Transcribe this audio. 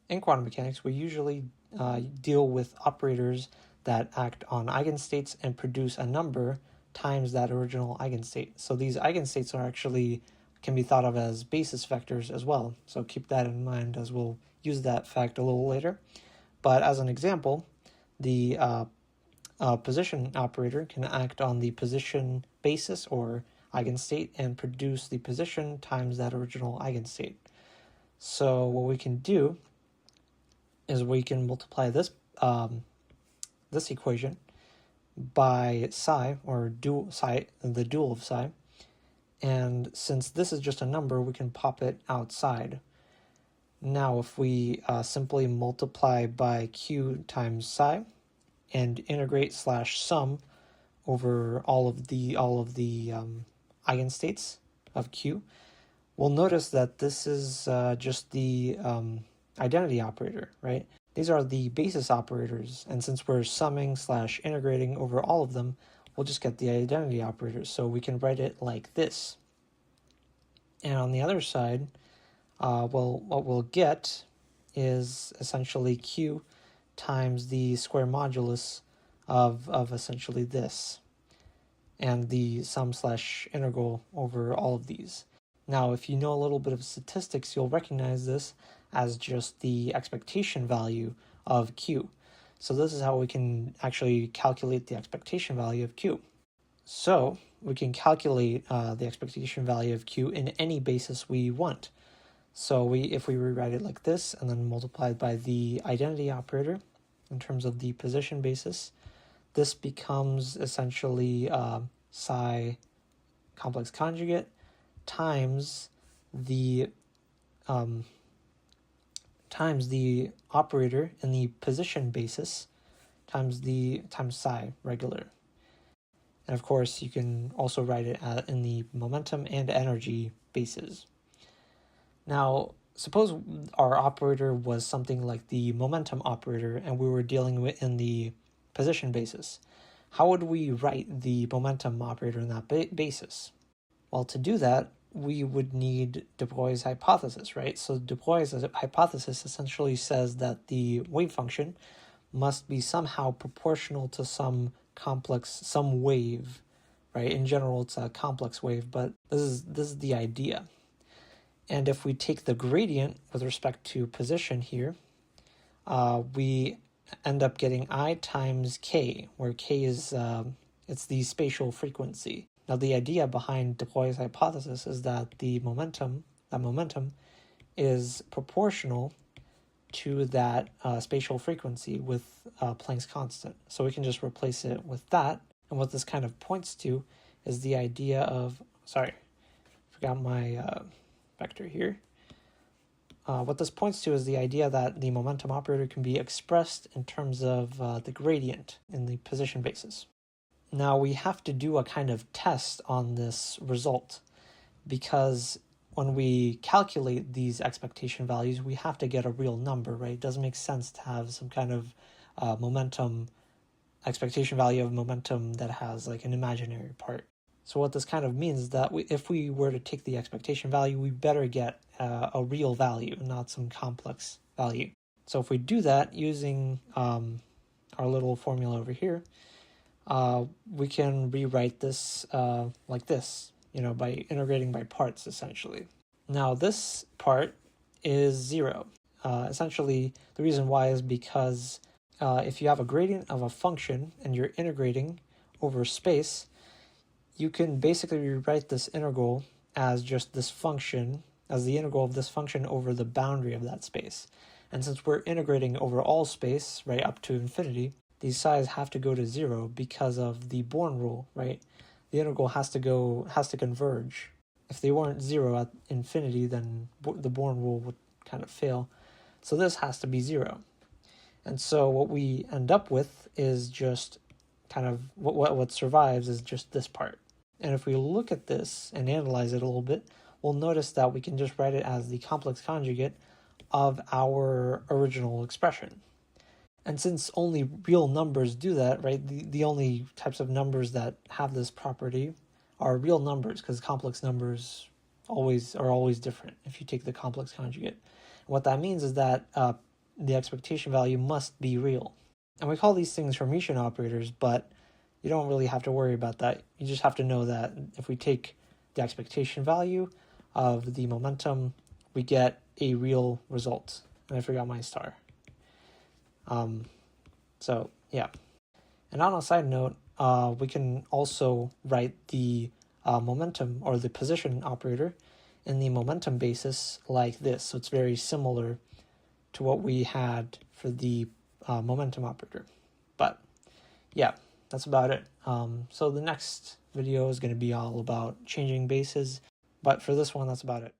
in quantum mechanics, we usually deal with operators that act on eigenstates and produce a number times that original eigenstate. So these eigenstates are actually can be thought of as basis vectors as well. So keep that in mind, as we'll use that fact a little later. But as an example, the position operator can act on the position basis or eigenstate and produce the position times that original eigenstate. So what we can do is we can multiply this this equation by psi, or dual psi, the dual of psi, and since this is just a number, we can pop it outside. Now if we simply multiply by q times psi and integrate / sum over all of the eigenstates of q, we'll notice that this is just the identity operator, right? These are the basis operators, and since we're summing / integrating over all of them, we'll just get the identity operators. So we can write it like this. And on the other side, what we'll get is essentially q times the square modulus of essentially this, and the sum / integral over all of these. Now, if you know a little bit of statistics, you'll recognize this as just the expectation value of q. So this is how we can actually calculate the expectation value of q. So we can calculate the expectation value of q in any basis we want. So if we rewrite it like this and then multiply it by the identity operator in terms of the position basis, this becomes essentially psi complex conjugate times the operator in the position basis times psi regular. And of course, you can also write it in the momentum and energy bases. Now, suppose our operator was something like the momentum operator and we were dealing with in the position basis. How would we write the momentum operator in that basis? Well, to do that, we would need de Broglie's hypothesis, right? So de Broglie's hypothesis essentially says that the wave function must be somehow proportional to some wave, right? In general, it's a complex wave, but this is the idea. And if we take the gradient with respect to position here, we end up getting I times k, where k is it's the spatial frequency. Now, the idea behind de Broglie's hypothesis is that the momentum is proportional to that spatial frequency with Planck's constant. So we can just replace it with that. And what this kind of points to is the idea of, forgot my vector here. What this points to is the idea that the momentum operator can be expressed in terms of the gradient in the position basis. Now we have to do a kind of test on this result, because when we calculate these expectation values, we have to get a real number, right? It doesn't make sense to have some kind of expectation value of momentum that has like an imaginary part. So what this kind of means is that if we were to take the expectation value, we better get a real value, not some complex value. So if we do that using our little formula over here, we can rewrite this like this, by integrating by parts, essentially. Now this part is 0. Essentially, the reason why is because if you have a gradient of a function and you're integrating over space, you can basically rewrite this integral as just this function, as the integral of this function over the boundary of that space. And since we're integrating over all space, right, up to infinity, these sides have to go to 0 because of the Born rule, right? The integral has to converge. If they weren't 0 at infinity, then the Born rule would kind of fail. So this has to be 0. And so what we end up with is just kind of what survives is just this part. And if we look at this and analyze it a little bit, we'll notice that we can just write it as the complex conjugate of our original expression. And since only real numbers do that, right, the only types of numbers that have this property are real numbers, because complex numbers are always different if you take the complex conjugate. And what that means is that the expectation value must be real. And we call these things Hermitian operators, but you don't really have to worry about that. You just have to know that if we take the expectation value of the momentum, we get a real result. And I forgot my star. So yeah. And on a side note, we can also write the momentum or the position operator in the momentum basis like this. So it's very similar to what we had for the momentum operator. But yeah, that's about it. So the next video is going to be all about changing bases. But for this one, that's about it.